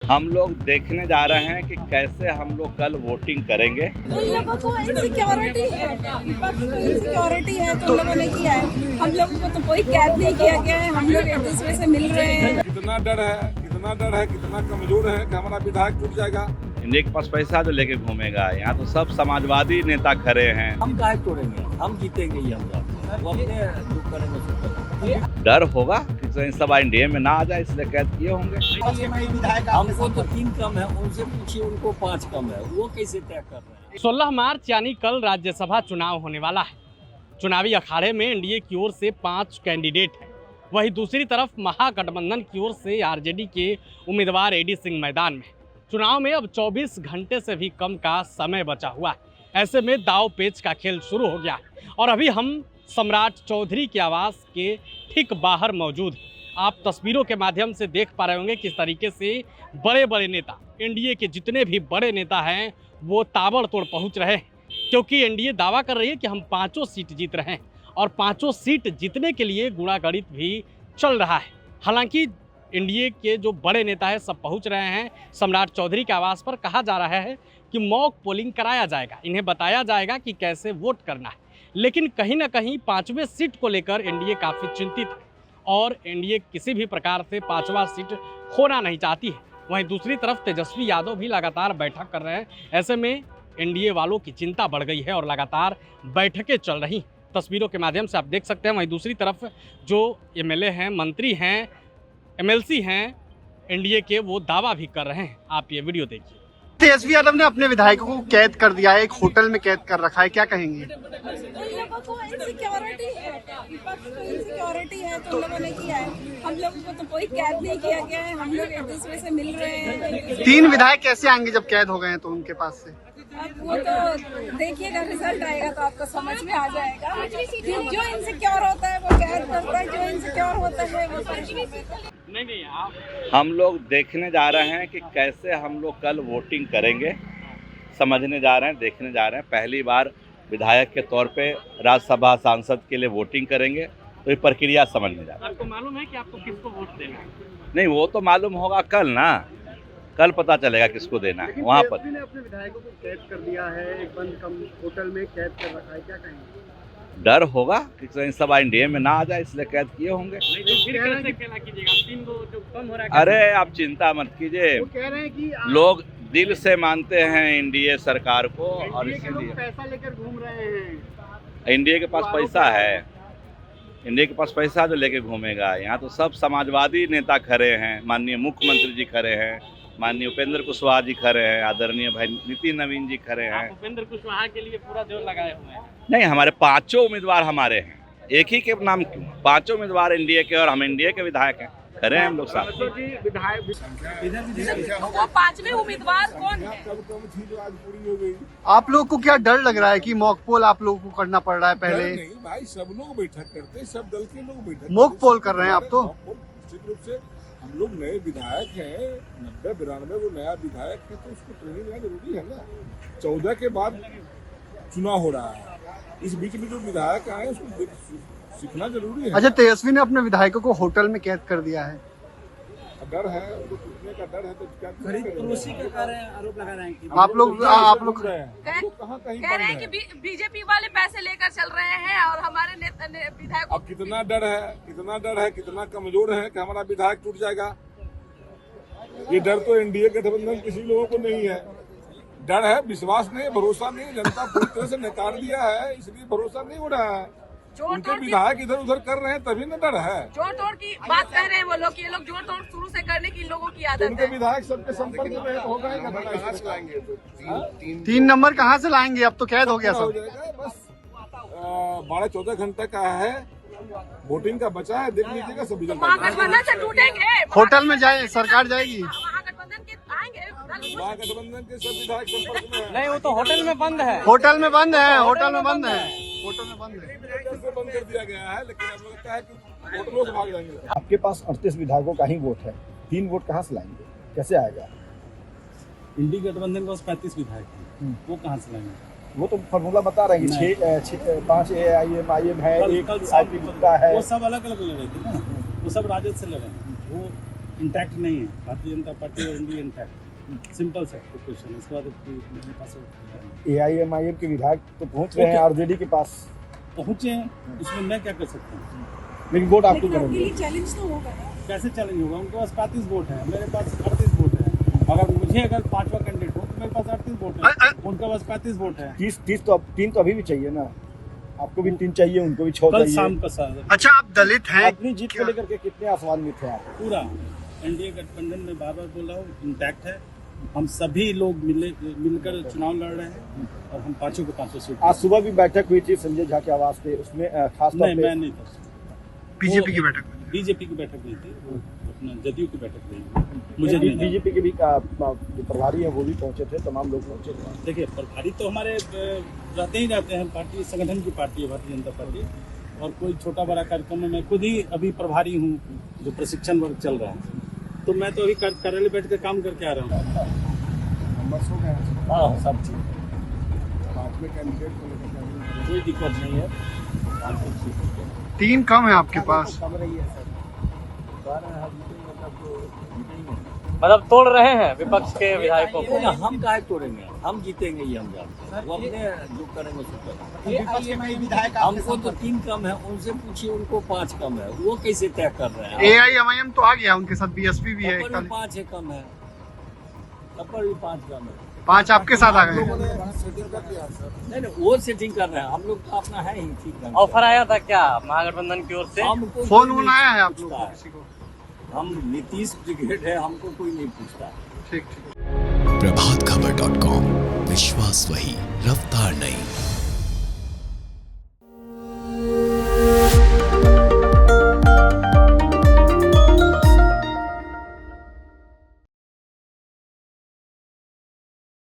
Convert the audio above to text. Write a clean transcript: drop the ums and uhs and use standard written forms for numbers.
हम लोग देखने जा रहे हैं कि कैसे हम लोग कल वोटिंग करेंगे। उन लोगों को इनसिक्योरिटी है, विपक्ष को इनसिक्योरिटी है तो उन लोगों ने किया है। हम लोगों को तो कोई कैद नहीं किया गया है, हम लोग एक दूसरे से मिल रहे हैं। कितना डर है, कितना कमजोर है कि हमारा विधायक टूट जाएगा। इंडिया के पास पैसा जो लेके घूमेगा। यहाँ तो सब समाजवादी नेता खड़े हैं। हम काहे तोड़ेंगे, हम जीतेंगे ही हम वो अपने जो करेंगे सो करेंगे। डर होगा कि सब एनडीए में ना आ जाए, इसलिए कैद किए होंगे। हमको तो 3 कम है, उनसे पूछिए, उनको 5 कम है, वो कैसे तय कर रहे हैं। 16 मार्च यानी कल राज्यसभा चुनाव होने वाला है। चुनावी अखाड़े में एनडीए की ओर से 5 कैंडिडेट हैं। वहीं दूसरी तरफ महागठबंधन की ओर से आरजेडी के उम्मीदवार एडी सिंह मैदान में। चुनाव में अब 24 घंटे से भी कम का समय बचा हुआ है। ऐसे में दाव पेच का खेल शुरू हो गया और अभी हम सम्राट चौधरी के आवास के ठीक बाहर मौजूद हैं। आप तस्वीरों के माध्यम से देख पा रहे होंगे किस तरीके से बड़े बड़े नेता, एनडीए के जितने भी बड़े नेता हैं वो ताबड़तोड़ पहुंच रहे हैं, क्योंकि एनडीए दावा कर रही है कि हम 5 सीट जीत रहे हैं और 5 सीट जीतने के लिए गुणागणित भी चल रहा है। हालांकि एनडीए के जो बड़े नेता हैं सब पहुंच रहे हैं सम्राट चौधरी के आवास पर। कहा जा रहा है कि मॉक पोलिंग कराया जाएगा, इन्हें बताया जाएगा कि कैसे वोट करना है। लेकिन कहीं ना कहीं 5वें सीट को लेकर एनडीए काफ़ी चिंतित है और एनडीए किसी भी प्रकार से 5वां सीट खोना नहीं चाहती है। वहीं दूसरी तरफ तेजस्वी यादव भी लगातार बैठक कर रहे हैं। ऐसे में एनडीए वालों की चिंता बढ़ गई है और लगातार बैठकें चल रही। तस्वीरों के माध्यम से आप देख सकते हैं। वहीं दूसरी तरफ जो एमएलए हैं, मंत्री हैं, एमएलसी हैं एनडीए के, वो दावा भी कर रहे हैं। आप ये वीडियो देखिए। तेजस्वी यादव ने अपने विधायकों को कैद कर दिया है, एक होटल में कैद कर रखा है, क्या कहेंगे? उन लोगों को इनसिक्योरिटी है, विपक्ष को इनसिक्योरिटी है तो उन लोगों ने किया है। हम लोगों को तो कोई कैद नहीं किया गया है, हम लोग एक दूसरे से मिल रहे हैं। 3 विधायक कैसे आएंगे जब कैद हो गए हैं तो उनके पास से? अब वो तो देखिएगा, रिजल्ट आएगा तो आपको समझ में आ जाएगा। जो इनसिक्योर होता है वो कैद करता है, जो इनसिक्योर होता है वो नहीं आप हम लोग देखने जा रहे हैं कि कैसे हम लोग कल वोटिंग करेंगे। समझने जा रहे हैं, देखने जा रहे हैं। पहली बार विधायक के तौर पे राज्यसभा सांसद के लिए वोटिंग करेंगे, तो ये प्रक्रिया समझने जा रहे हैं। आपको मालूम है कि आपको किसको वोट देना है? नहीं, वो तो मालूम होगा कल ना, कल पता चलेगा किसको देना है वहाँ पर। ने अपने विधायकों को कैद कर दिया है, एक बंद होटल में कैद कर रखा है, क्या कहेंगे? डर होगा कि सब एनडीए में ना आ जाए, इसलिए कैद किए होंगे। नहीं तो फिर कैसे खेला कीजिएगा? 3 गो जो कम हो रहा है। अरे आप चिंता मत कीजिए, वो कह रहे हैं कि लोग दिल से मानते हैं एनडीए सरकार को और एनडीए के लोग इसीलिए पैसा लेकर घूम रहे हैं। एनडीए के पास पैसा है, एनडीए के पास पैसा जो लेके घूमेगा। यहाँ तो सब समाजवादी नेता खड़े हैं। माननीय मुख्यमंत्री जी खड़े हैं, माननीय उपेंद्र कुशवाहा जी खड़े हैं, आदरणीय भाई नितिन नवीन जी खड़े हैं। आप उपेंद्र कुशवाहा के लिए पूरा जोर लगाए हुए हैं। नहीं, हमारे 5 उम्मीदवार हमारे हैं। एक ही के नाम क्यों? 5 उम्मीदवार एनडीए के और हम एनडीए के विधायक हैं। खड़े हैं हम लोग साथ। वो 5वें उम्मीदवार कौन है? पूरी हो गई। आप लोग को क्या डर लग रहा है कि मॉक पोल आप लोगों को करना पड़ रहा है? पहले नहीं भाई, सब लोग बैठक करते हैं, सब दल के लोग बैठक। मॉक पोल कर रहे हैं आप तो? निश्चित रूप से हम लोग नए विधायक हैं, 90-92 वो नया विधायक है, तो उसको ट्रेनिंग लेना जरूरी है ना। 14 के बाद चुनाव हो रहा है, इस बीच में जो विधायक आए उसको सीखना जरूरी है। अच्छा, तेजस्वी ने अपने विधायकों को होटल में कैद कर दिया है। डर है, उनको टूटने का डर है तो क्या पड़ोसी के कारण आरोप लगा रहे हैं कि आप लोग कहाँ कहीं कह रहे हैं कि बीजेपी वाले पैसे लेकर चल रहे हैं और हमारे विधायक। अब कितना डर है, कितना कमजोर है कि हमारा विधायक टूट जाएगा। ये डर तो एनडीए गठबंधन किसी लोगों को नहीं है। डर है, विश्वास नहीं, भरोसा नहीं। जनता पूरी तरह से नकार दिया है, इसलिए भरोसा नहीं हो रहा है। उनके विधायक इधर उधर कर रहे हैं, तभी न डर है। जोड़ तोड़ की बात कह रहे हैं वो लोग, ये लोग जोड़ तोड़ शुरू से करने की लोगों की तो आदत उनके है। विधायक सबके संपर्क में होगा। 3 नंबर कहाँ से लाएंगे? अब तो कैद हो गया हो सब। जाएगा बस। 12-14 घंटे का है, वोटिंग का बचा है, देख लीजिएगा सब रिजल्ट। महागठबंधन से टूटेंगे, होटल में जाए, सरकार जाएगी। महागठबंधन के आएंगे। महागठबंधन के सब विधायक संपर्क में है। नहीं, वो तो होटल में बंद है। होटल में बंद है, होटल में बंद है, होटल में बंद है। से बंद कर दिया गया है, लेकिन हम लोग क्या है कि होटलों से भाग जाएंगे। आपके पास 38 विधायकों का ही वोट है, 3 वोट कहाँ से लाएंगे, कैसे आएगा? इंडी गठबंधन के पास 35 विधायक हैं, वो कहाँ से लाएंगे? वो तो फॉर्मूला बता रहे हैं कि 5 AIM है, 1 IP गुप्ता है। वो सब अलग अलग लड़ रहे थे ना, वो सब राजद से लड़ रहे हैं। वो इंटैक्ट नहीं है। भारतीय जनता पार्टी और एनडीए इंटैक्ट, सिंपल सा क्वेश्चन। इसके बाद मेरे पास AIMIM के विधायक तो पहुंच रहे हैं आरजेडी के पास, पहुंचे हैं, उसमें मैं क्या कर सकता हूँ? लेकिन वोट आपको लेकिन आपके करेंगे। लिए चैलेंज तो होगा ना। कैसे चैलेंज होगा? उनके पास 35 वोट है, मेरे पास 38 वोट है। अगर मुझे अगर 5वां कैंडिडेट हो तो मेरे पास 38 वोट है, उनके पास 35 वोट है। 30 तो 3 तो अभी भी चाहिए ना, आपको भी 3 चाहिए, उनको भी 6 कल चाहिए। शाम का साथ अच्छा, आप दलित हैं अपनी जीत को लेकर के कितने आसमान्वित हैं आप? पूरा एनडीए गठबंधन में बार बार बोल रहा हूँ इंटैक्ट है। हम सभी लोग मिलकर चुनाव लड़ रहे हैं और हम पांचों को 500 सीट। आज सुबह भी बैठक हुई थी संजय झा के आवास पे, उसमें खास तौर नहीं, पे मैं नहीं था। बीजेपी की बैठक में? बीजेपी की बैठक नहीं थी, वो अपना जदयू की बैठक नहीं थी। मुझे नहीं लगा। बीजेपी के भी जो प्रभारी हैं वो भी पहुंचे थे, तमाम लोग पहुंचे थे। देखिए, प्रभारी तो हमारे रहते ही रहते हैं। पार्टी संगठन की पार्टी है भारतीय जनता पार्टी, और कोई छोटा बड़ा कार्यक्रम में मैं खुद ही अभी प्रभारी हूँ, जो प्रशिक्षण वर्ग चल रहा है। तो मैं तो अभी कार्यालय बैठ कर काम करके आ रहा हूँ। हाँ, सब चीज़ कोई दिक्कत नहीं है। 3 कम है आपके पास। मतलब तोड़ रहे हैं विपक्ष के विधायकों को। हम काहे तोड़ेंगे? हम जीतेंगे, ये हम जानते हैं। वो अपने जो करेंगे सो करेंगे। हमको तो 3 कम है, उनसे पूछिए, उनको 5 कम है। वो कैसे तय कर रहे हैं? AIMIM तो आ गया, उनके साथ BSP भी है। तब पर भी 5 है, कम है। तब पर भी 5 कम है। 5 आपके साथ आ गए। नहीं, वो सेटिंग कर रहे हैं। हम लोग तो अपना है ही ठीक ढंग से। ऑफर आया था क्या महागठबंधन की ओर से? हमको फोन कोई वोन नहीं आया है आप लोग पूछता को किसी को? हम नीतीश ब्रिगेड है, हमको कोई नहीं पूछता। ठीक। प्रभातखबर.com, विश्वास वही, रफ्तार नहीं।